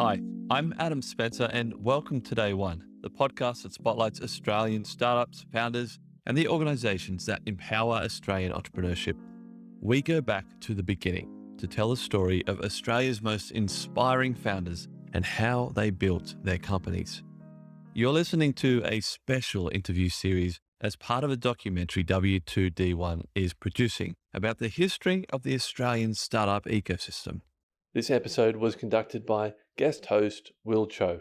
Hi, I'm Adam Spencer, and welcome to Day One, the podcast that spotlights Australian startups, founders, and the organizations that empower Australian entrepreneurship. We go back to the beginning to tell the story of Australia's most inspiring founders and how they built their companies. You're listening to a special interview series as part of a documentary W2D1 is producing about the history of the Australian startup ecosystem. This episode was conducted by guest host Will Tjo.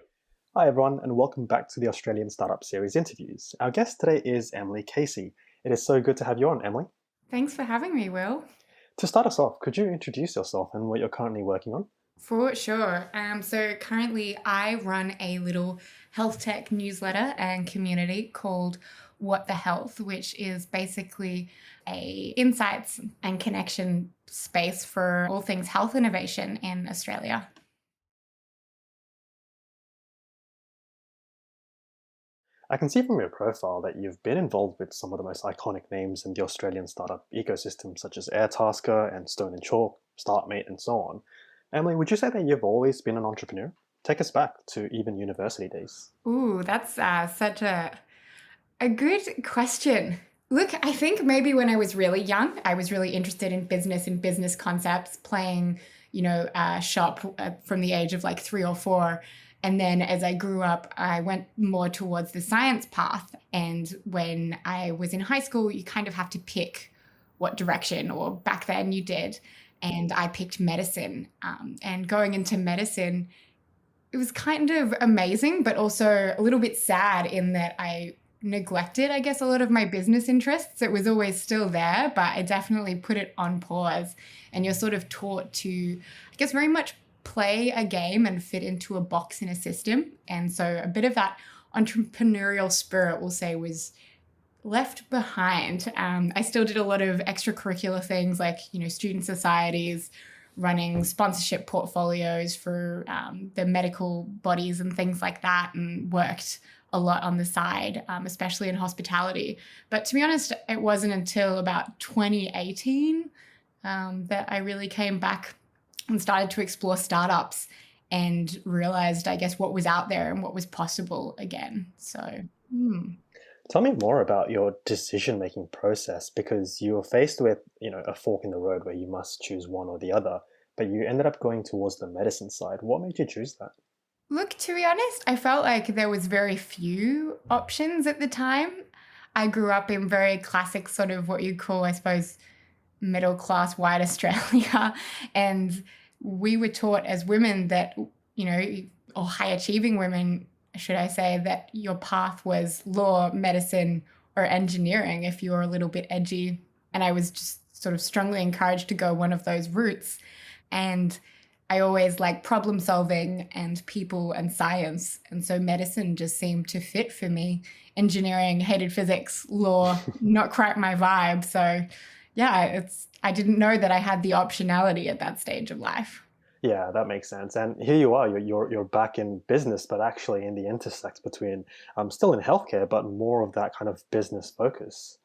Hi everyone, and welcome back to the Australian Startup Series interviews. Our guest today is Emily Casey. It is so good to have you on, Emily. Thanks for having me, Will. To start us off, could you introduce yourself and what you're currently working on? For sure. So currently I run a little health tech newsletter and community called What the Health, which is basically a insights and connection space for all things health innovation in Australia. I can see from your profile that you've been involved with some of the most iconic names in the Australian startup ecosystem, such as Airtasker and Stone and Chalk, Startmate, and so on. Emily, would you say that you've always been an entrepreneur? Take us back to even university days. Ooh, that's such a good question. Look, I think maybe when I was really young, I was really interested in business and business concepts, playing, shop from the age of like 3 or 4. And then as I grew up, I went more towards the science path. And when I was in high school, you kind of have to pick what direction, or back then you did. And I picked medicine. And going into medicine, it was kind of amazing, but also a little bit sad in that I neglected, I guess, a lot of my business interests. It was always still there, but I definitely put it on pause. And you're sort of taught to, I guess, very much play a game and fit into a box in a system. And so a bit of that entrepreneurial spirit, we'll say, was left behind. I still did a lot of extracurricular things like, student societies, running sponsorship portfolios for the medical bodies and things like that, and worked a lot on the side, especially in hospitality. But to be honest, it wasn't until about 2018 that I really came back and started to explore startups and realized, I guess, what was out there and what was possible again. So, Tell me more about your decision-making process, because you were faced with, a fork in the road where you must choose one or the other, but you ended up going towards the medicine side. What made you choose that? Look, to be honest, I felt like there was very few options at the time. I grew up in very classic sort of what you'd call, I suppose, middle class white Australia. And we were taught as women that, or high achieving women, should I say, that your path was law, medicine, or engineering if you were a little bit edgy. And I was just sort of strongly encouraged to go one of those routes. And I always like problem solving and people and science. And so medicine just seemed to fit for me. Engineering, hated physics, law, not quite my vibe. So yeah, I didn't know that I had the optionality at that stage of life. Yeah, that makes sense. And here you are, you're back in business, but actually in the intersect between still in healthcare, but more of that kind of business focus.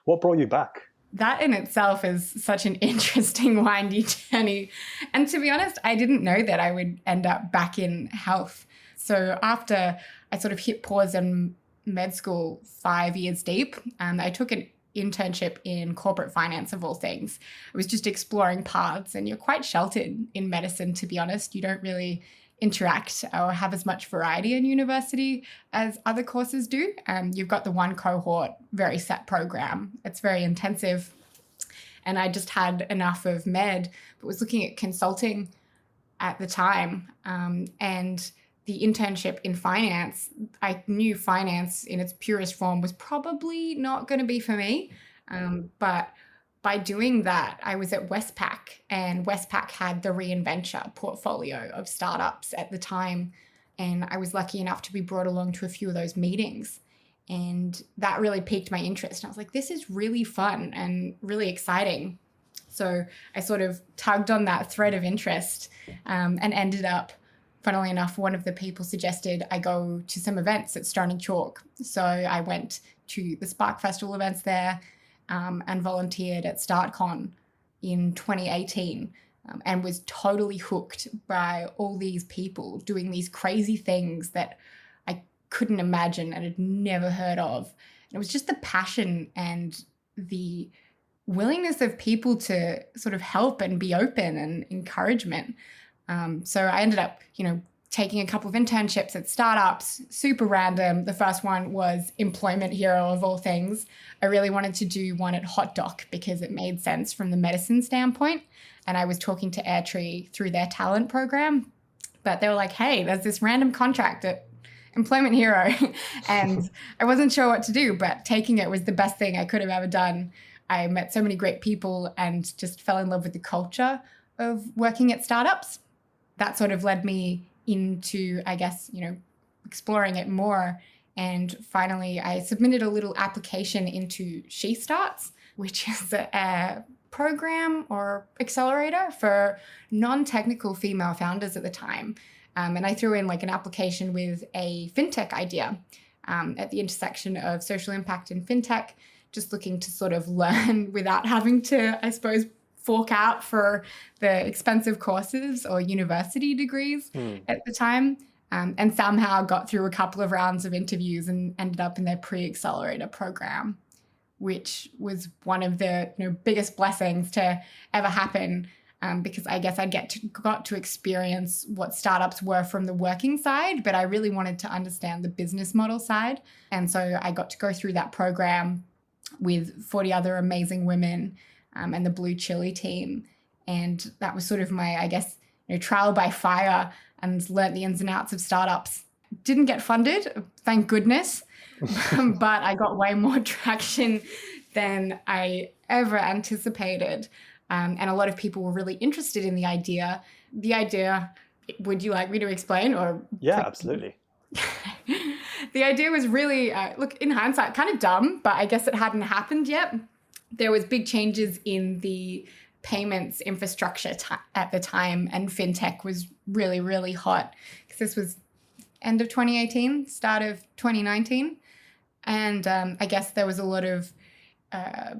What brought you back? That in itself is such an interesting, windy journey. And to be honest, I didn't know that I would end up back in health. So after I sort of hit pause in med school 5 years deep, I took an internship in corporate finance, of all things. I was just exploring paths, and you're quite sheltered in medicine, to be honest. You don't really interact or have as much variety in university as other courses do. You've got the one cohort, very set program. It's very intensive. And I just had enough of med, but was looking at consulting at the time. And the internship in finance, I knew finance in its purest form was probably not going to be for me. But by doing that, I was at Westpac, and Westpac had the Reinventure portfolio of startups at the time. And I was lucky enough to be brought along to a few of those meetings. And that really piqued my interest. And I was like, this is really fun and really exciting. So I sort of tugged on that thread of interest and ended up, funnily enough, one of the people suggested I go to some events at Stone and Chalk. So I went to the Spark Festival events there and volunteered at StartCon in 2018. and was totally hooked by all these people doing these crazy things that I couldn't imagine and had never heard of. And it was just the passion and the willingness of people to sort of help and be open and encouragement. So I ended up, taking a couple of internships at startups, super random. The first one was Employment Hero of all things. I really wanted to do one at Hot Doc because it made sense from the medicine standpoint. And I was talking to Airtree through their talent program, but they were like, hey, there's this random contract at Employment Hero. And I wasn't sure what to do, but taking it was the best thing I could have ever done. I met so many great people and just fell in love with the culture of working at startups. That sort of led me into, I guess, exploring it more. And finally, I submitted a little application into She Starts, which is a program or accelerator for non-technical female founders at the time. And I threw in an application with a fintech idea at the intersection of social impact and fintech, just looking to sort of learn without having to, I suppose, fork out for the expensive courses or university degrees at the time, and somehow got through a couple of rounds of interviews and ended up in their pre-accelerator program, which was one of the biggest blessings to ever happen, because I guess I got to experience what startups were from the working side, but I really wanted to understand the business model side. And so I got to go through that program with 40 other amazing women and the Blue Chili team. And that was sort of my, I guess, trial by fire, and learnt the ins and outs of startups. Didn't get funded, thank goodness, but I got way more traction than I ever anticipated. And a lot of people were really interested in the idea. Would you like me to explain? Or Yeah, absolutely. The idea was really, look, in hindsight, kind of dumb, but I guess it hadn't happened yet. There was big changes in the payments infrastructure at the time, and fintech was really, really hot because this was end of 2018, start of 2019. And I guess there was a lot of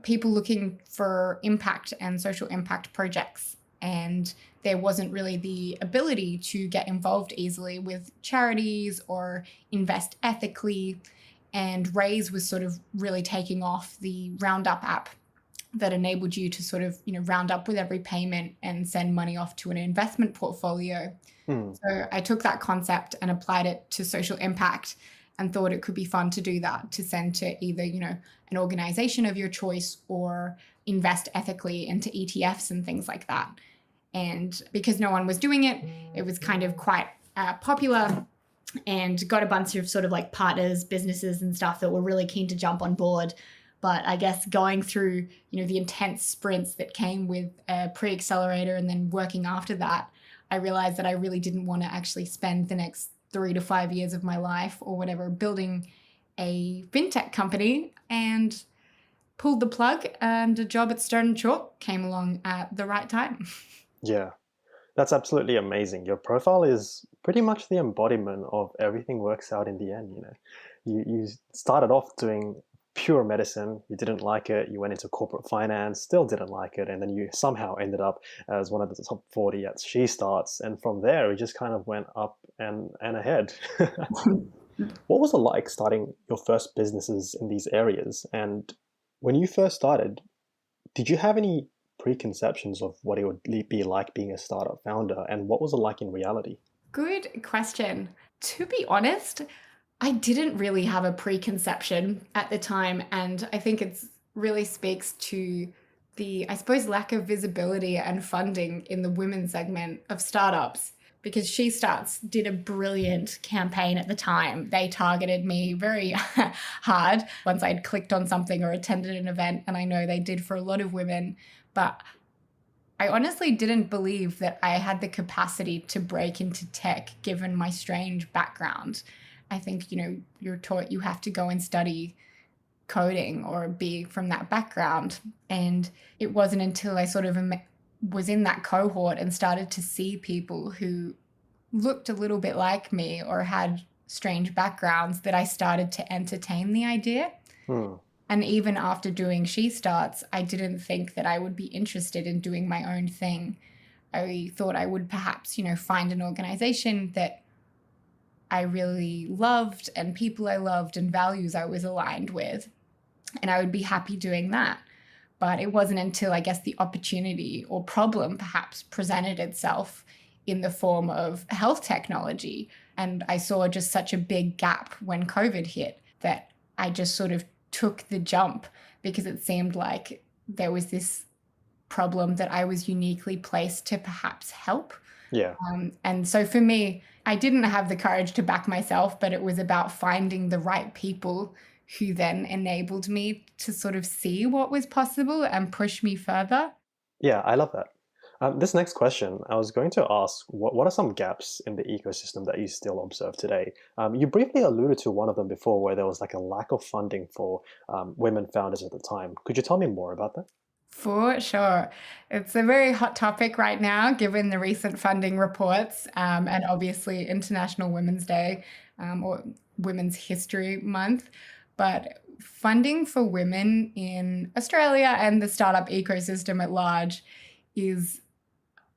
people looking for impact and social impact projects. And there wasn't really the ability to get involved easily with charities or invest ethically. And Raise was sort of really taking off, the Roundup app that enabled you to sort of, round up with every payment and send money off to an investment portfolio. So I took that concept and applied it to social impact and thought it could be fun to do that, to send to either, an organization of your choice or invest ethically into ETFs and things like that. And because no one was doing it, it was kind of quite popular, and got a bunch of sort of partners, businesses and stuff that were really keen to jump on board. But I guess going through, the intense sprints that came with a pre-accelerator and then working after that, I realized that I really didn't want to actually spend the next 3 to 5 years of my life or whatever building a fintech company, and pulled the plug, and a job at Stone & Chalk came along at the right time. Yeah, that's absolutely amazing. Your profile is pretty much the embodiment of everything works out in the end. You started off doing pure medicine, you didn't like it, you went into corporate finance, still didn't like it, and then you somehow ended up as one of the top 40 at She Starts, and from there it just kind of went up and ahead. What was it like starting your first businesses in these areas? And when you first started, did you have any preconceptions of what it would be like being a startup founder, and what was it like in reality? Good question. To be honest, I didn't really have a preconception at the time, and I think it really speaks to the, I suppose, lack of visibility and funding in the women's segment of startups, because She Starts did a brilliant campaign at the time. They targeted me very hard once I'd clicked on something or attended an event, and I know they did for a lot of women, but I honestly didn't believe that I had the capacity to break into tech given my strange background. I think, you're taught you have to go and study coding or be from that background. And it wasn't until I sort of was in that cohort and started to see people who looked a little bit like me or had strange backgrounds that I started to entertain the idea. And even after doing She Starts, I didn't think that I would be interested in doing my own thing. I thought I would perhaps, find an organization that I really loved and people I loved and values I was aligned with. And I would be happy doing that. But it wasn't until, I guess, the opportunity or problem perhaps presented itself in the form of health technology. And I saw just such a big gap when COVID hit that I just sort of took the jump because it seemed like there was this problem that I was uniquely placed to perhaps help. Yeah. And so for me, I didn't have the courage to back myself, but it was about finding the right people who then enabled me to sort of see what was possible and push me further. Yeah, I love that. This next question, I was going to ask, what are some gaps in the ecosystem that you still observe today? You briefly alluded to one of them before, where there was like a lack of funding for women founders at the time. Could you tell me more about that? For sure. It's a very hot topic right now, given the recent funding reports and obviously International Women's Day or Women's History Month. But funding for women in Australia and the startup ecosystem at large is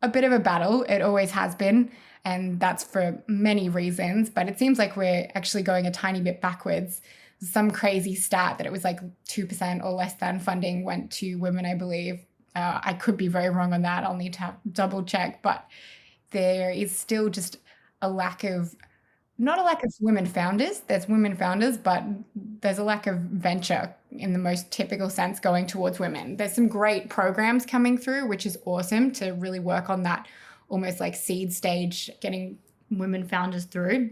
a bit of a battle. It always has been. And that's for many reasons. But it seems like we're actually going a tiny bit backwards. Some crazy stat that it was like 2% or less than funding went to women, I believe. I could be very wrong on that. I'll need to double check. But there is still just a lack of, not a lack of women founders. There's women founders, but there's a lack of venture in the most typical sense going towards women. There's some great programs coming through, which is awesome to really work on that almost like seed stage, getting women founders through.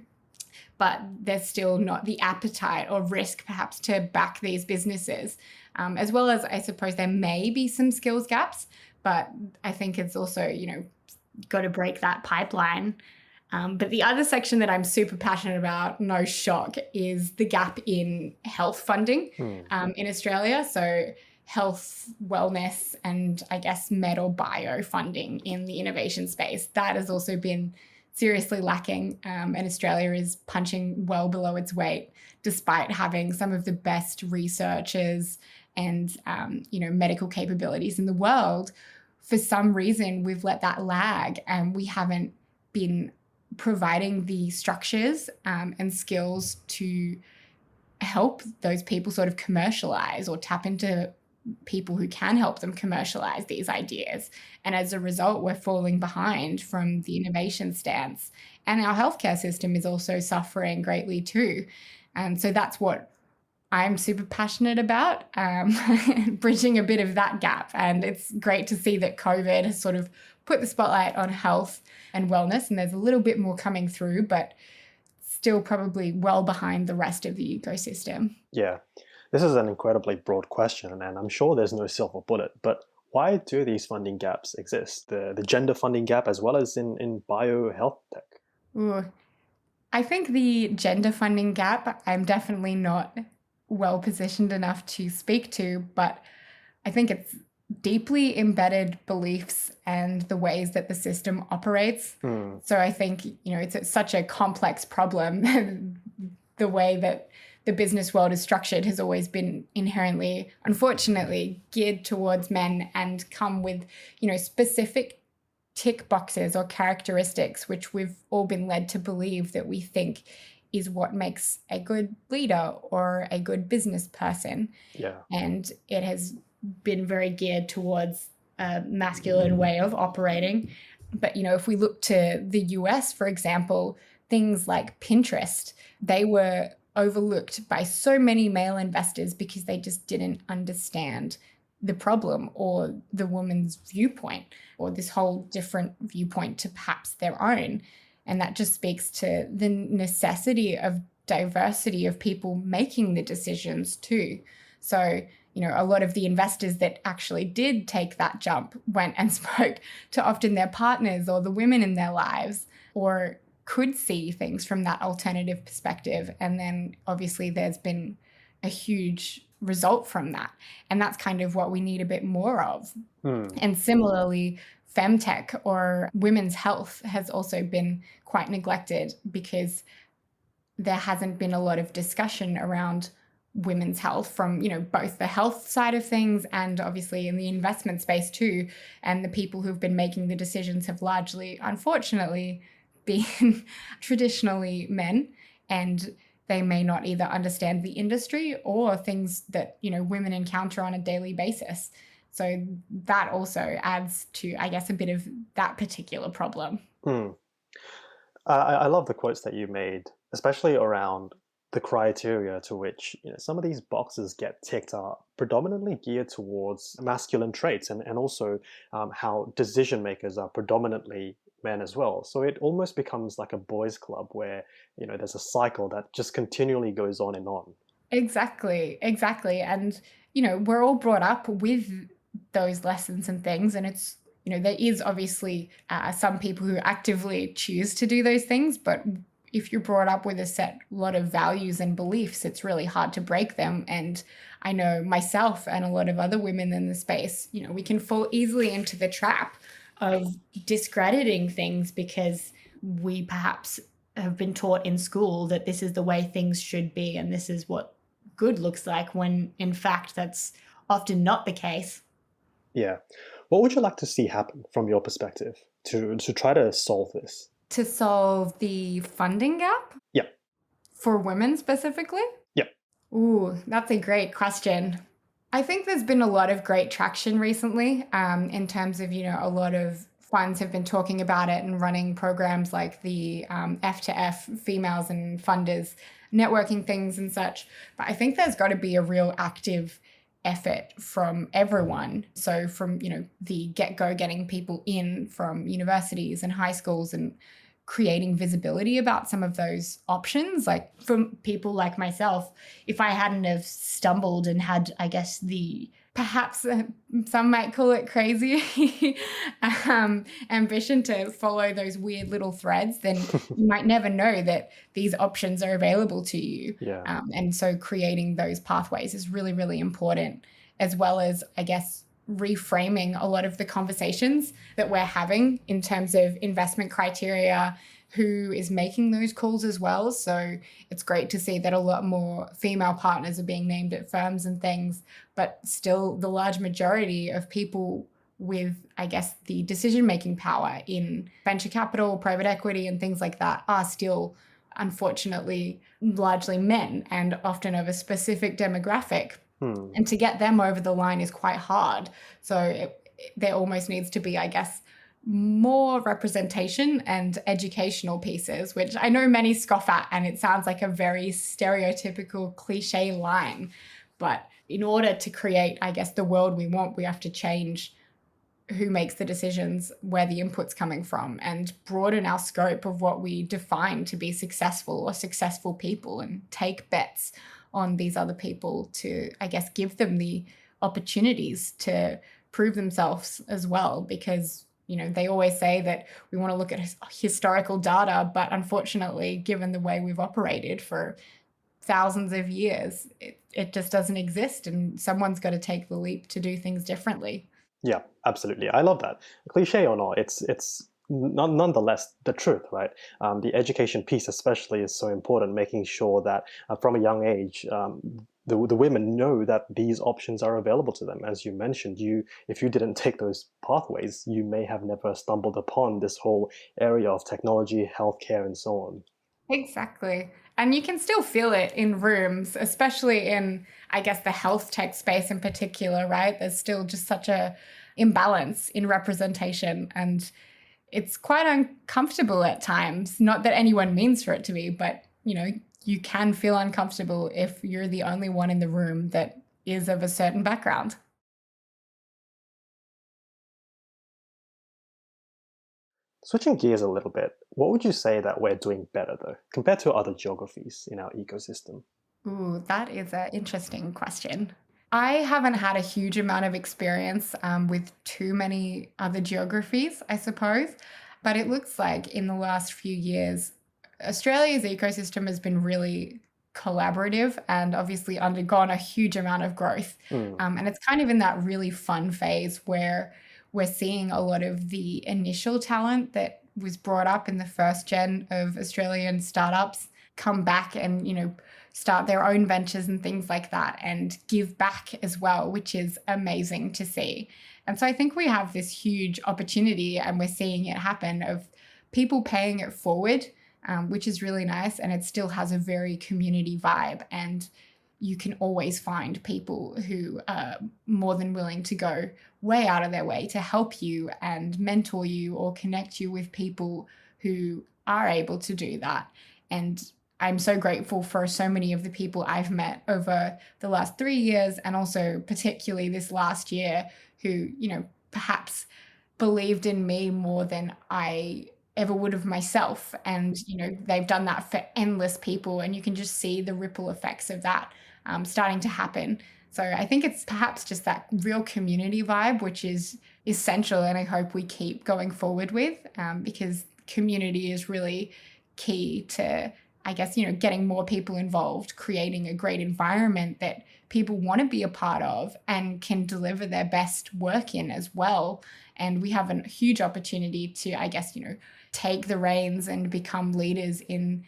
But there's still not the appetite or risk perhaps to back these businesses. As well as I suppose there may be some skills gaps, but I think it's also, got to break that pipeline. But the other section that I'm super passionate about, no shock, is the gap in health funding in Australia. So health, wellness, and I guess med or bio funding in the innovation space. That has also been seriously lacking, and Australia is punching well below its weight, despite having some of the best researchers and medical capabilities in the world. For some reason, we've let that lag, and we haven't been providing the structures and skills to help those people sort of commercialize or tap into people who can help them commercialize these ideas. And as a result, we're falling behind from the innovation stance. And our healthcare system is also suffering greatly too. And so that's what I'm super passionate about, bridging a bit of that gap. And it's great to see that COVID has sort of put the spotlight on health and wellness. And there's a little bit more coming through, but still probably well behind the rest of the ecosystem. Yeah. This is an incredibly broad question, and I'm sure there's no silver bullet, but why do these funding gaps exist? The gender funding gap as well as in bio health tech? Ooh. I think the gender funding gap, I'm definitely not well positioned enough to speak to, but I think it's deeply embedded beliefs and the ways that the system operates. So I think, it's such a complex problem. The way that the business world is structured has always been inherently, unfortunately, geared towards men and come with, specific tick boxes or characteristics, which we've all been led to believe that we think is what makes a good leader or a good business person. Yeah. And it has been very geared towards a masculine way of operating. But, if we look to the US, for example, things like Pinterest, they were overlooked by so many male investors because they just didn't understand the problem or the woman's viewpoint or this whole different viewpoint to perhaps their own. And that just speaks to the necessity of diversity of people making the decisions too. So, a lot of the investors that actually did take that jump went and spoke to often their partners or the women in their lives, or could see things from that alternative perspective. And then obviously there's been a huge result from that. And that's kind of what we need a bit more of. And similarly, femtech or women's health has also been quite neglected because there hasn't been a lot of discussion around women's health from, both the health side of things and obviously in the investment space too. And the people who've been making the decisions have largely, unfortunately, been traditionally men, and they may not either understand the industry or things that, women encounter on a daily basis. So that also adds to, I guess, a bit of that particular problem. Hmm. I love the quotes that you made, especially around the criteria to which some of these boxes get ticked are predominantly geared towards masculine traits, and also how decision makers are predominantly men as well. So it almost becomes like a boys' club where there's a cycle that just continually goes on and on. Exactly, exactly. And, we're all brought up with those lessons and things. And it's, there is obviously some people who actively choose to do those things. But if you're brought up with a set lot of values and beliefs, it's really hard to break them. And I know myself and a lot of other women in the space, we can fall easily into the trap of discrediting things because we perhaps have been taught in school that this is the way things should be and this is what good looks like, when in fact that's often not the case. Yeah. What would you like to see happen from your perspective to try to solve this? To solve the funding gap Yeah. for women specifically? Yeah. Ooh, that's a great question. I think there's been a lot of great traction recently in terms of, a lot of funds have been talking about it and running programs like the F to F females and funders networking things and such. But I think there's got to be a real active effort from everyone. So from, the get-go, getting people in from universities and high schools and creating visibility about some of those options. Like for people like myself, if I hadn't have stumbled and had, I guess, the perhaps some might call it crazy ambition to follow those weird little threads, then you might never know that these options are available to you. Yeah. And so creating those pathways is really, really important, as well as, I guess, reframing a lot of the conversations that we're having in terms of investment criteria, who is making those calls as well. So it's great to see that a lot more female partners are being named at firms and things, but still the large majority of people with, I guess, the decision-making power in venture capital, private equity, and things like that are still, unfortunately, largely men and often of a specific demographic. And to get them over the line is quite hard. So there almost needs to be, I guess, more representation and educational pieces, which I know many scoff at, and it sounds like a very stereotypical cliche line. But in order to create, I guess, the world we want, we have to change who makes the decisions, where the input's coming from, and broaden our scope of what we define to be successful or successful people, and take bets on these other people to, I guess, give them the opportunities to prove themselves as well. Because, they always say that we want to look at historical data, but unfortunately, given the way we've operated for thousands of years, it just doesn't exist, and someone's got to take the leap to do things differently. Yeah, absolutely. I love that. Cliche or not, it's nonetheless the truth, right? The education piece especially is so important, making sure that from a young age, the women know that these options are available to them. As you mentioned, if you didn't take those pathways, you may have never stumbled upon this whole area of technology, healthcare, and so on. Exactly. And you can still feel it in rooms, especially in, I guess, the health tech space in particular, right? There's still just such a imbalance in representation, and it's quite uncomfortable at times. Not that anyone means for it to be, but, you can feel uncomfortable if you're the only one in the room that is of a certain background. Switching gears a little bit, what would you say that we're doing better though, compared to other geographies in our ecosystem? Ooh, that is an interesting question. I haven't had a huge amount of experience with too many other geographies, I suppose, but it looks like in the last few years, Australia's ecosystem has been really collaborative and obviously undergone a huge amount of growth. Hmm. And it's kind of in that really fun phase where we're seeing a lot of the initial talent that was brought up in the first gen of Australian startups come back and, start their own ventures and things like that and give back as well, which is amazing to see. And so I think we have this huge opportunity, and we're seeing it happen, of people paying it forward, which is really nice. And it still has a very community vibe. And you can always find people who are more than willing to go way out of their way to help you and mentor you or connect you with people who are able to do that. And I'm so grateful for so many of the people I've met over the last 3 years, and also particularly this last year, who, perhaps believed in me more than I ever would have myself. And, they've done that for endless people, and you can just see the ripple effects of that starting to happen. So I think it's perhaps just that real community vibe, which is essential, and I hope we keep going forward with, because community is really key to, I guess, getting more people involved, creating a great environment that people want to be a part of and can deliver their best work in as well. And we have a huge opportunity to, I guess, take the reins and become leaders in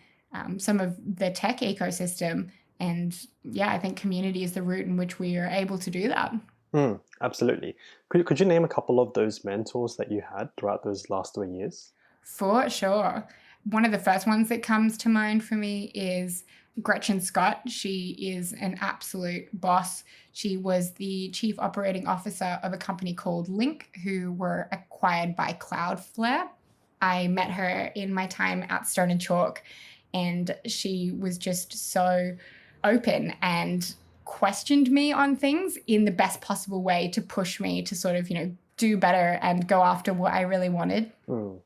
some of the tech ecosystem. And yeah, I think community is the route in which we are able to do that. Absolutely. Could you name a couple of those mentors that you had throughout those last 3 years? For sure. One of the first ones that comes to mind for me is Gretchen Scott. She is an absolute boss. She was the chief operating officer of a company called Link, who were acquired by Cloudflare. I met her in my time at Stone and Chalk, and she was just so open and questioned me on things in the best possible way to push me to sort of, do better and go after what I really wanted.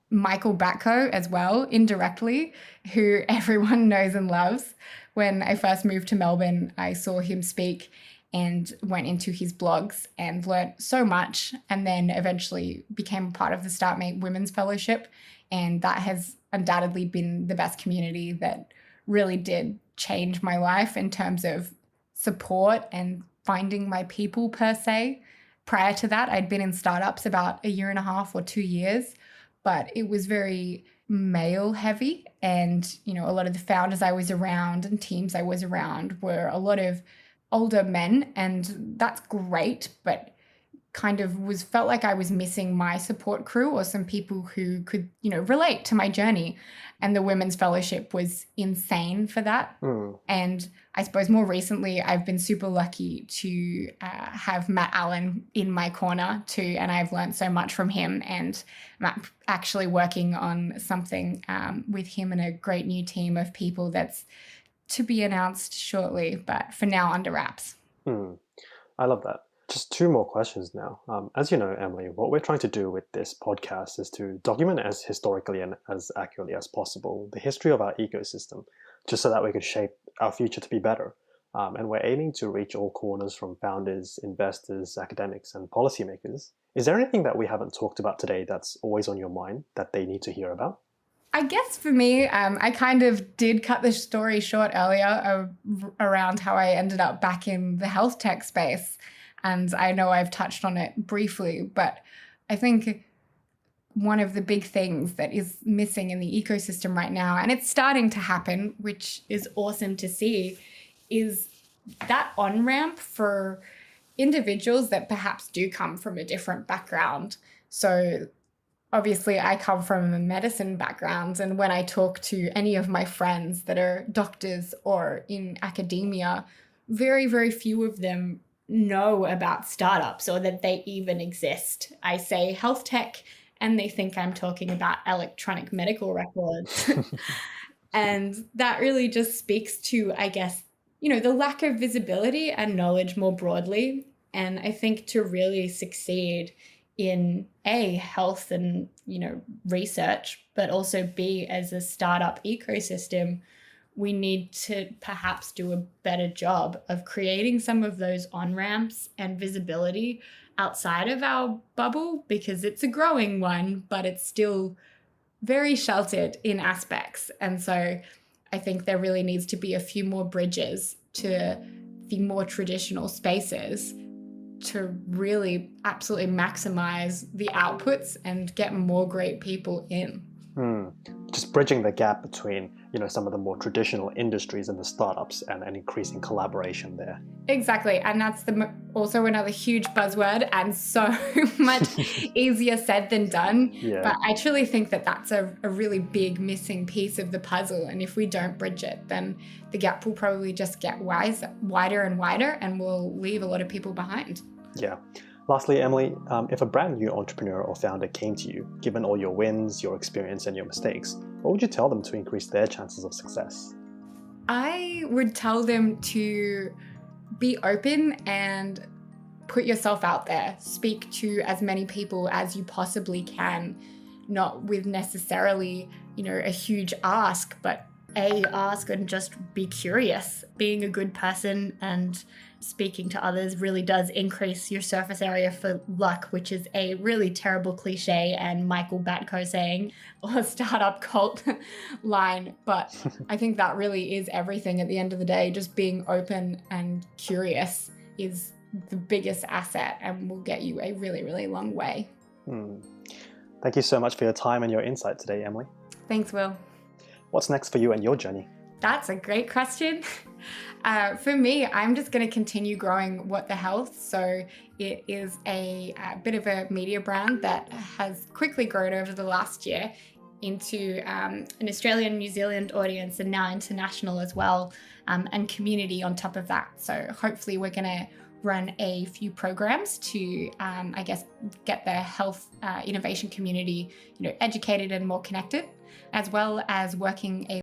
Michael Batko as well, indirectly, who everyone knows and loves. When I first moved to Melbourne, I saw him speak and went into his blogs and learnt so much, and then eventually became a part of the Startmate Women's Fellowship. And that has undoubtedly been the best community that really did change my life in terms of support and finding my people per se. Prior to that, I'd been in startups about 1.5 or 2 years, but it was very male heavy. And, a lot of the founders I was around and teams I was around were a lot of older men, and that's great, but kind of felt like I was missing my support crew or some people who could, relate to my journey. And the Women's Fellowship was insane for that. And I suppose more recently, I've been super lucky to have Matt Allen in my corner too. And I've learned so much from him. And I'm actually working on something with him and a great new team of people that's to be announced shortly, but for now under wraps. I love that. Just 2 more questions now. As you know, Emily, what we're trying to do with this podcast is to document as historically and as accurately as possible the history of our ecosystem, just so that we can shape our future to be better. And we're aiming to reach all corners, from founders, investors, academics, and policymakers. Is there anything that we haven't talked about today that's always on your mind that they need to hear about? I guess for me, I kind of did cut the story short earlier around how I ended up back in the health tech space. And I know I've touched on it briefly, but I think one of the big things that is missing in the ecosystem right now, and it's starting to happen, which is awesome to see, is that on-ramp for individuals that perhaps do come from a different background. So obviously I come from a medicine background, and when I talk to any of my friends that are doctors or in academia, very, very few of them know about startups or that they even exist. I say health tech and they think I'm talking about electronic medical records. And that really just speaks to, I guess, the lack of visibility and knowledge more broadly. And I think to really succeed in A, health and, research, but also B, as a startup ecosystem, we need to perhaps do a better job of creating some of those on-ramps and visibility outside of our bubble, because it's a growing one, but it's still very sheltered in aspects. And so I think there really needs to be a few more bridges to the more traditional spaces to really absolutely maximize the outputs and get more great people in. Hmm. Just bridging the gap between, some of the more traditional industries and the startups and increasing collaboration there. Exactly. And that's also another huge buzzword and so much easier said than done. Yeah. But I truly think that that's a really big missing piece of the puzzle. And if we don't bridge it, then the gap will probably just get wider and wider and will leave a lot of people behind. Yeah. Lastly, Emily, if a brand new entrepreneur or founder came to you, given all your wins, your experience, and your mistakes, what would you tell them to increase their chances of success? I would tell them to be open and put yourself out there. Speak to as many people as you possibly can, not with necessarily, a huge ask, but ask and just be curious. Being a good person and speaking to others really does increase your surface area for luck, which is a really terrible cliche and Michael Batko saying, or startup cult line. But I think that really is everything at the end of the day. Just being open and curious is the biggest asset and will get you a really, really long way. Thank you so much for your time and your insight today, Emily. Thanks, Will. What's next for you and your journey? That's a great question. For me, I'm just going to continue growing What the Health. So it is a bit of a media brand that has quickly grown over the last year into an Australian, New Zealand audience and now international as well, and community on top of that. So hopefully we're going to run a few programs to, get the health innovation community, educated and more connected, as well as working a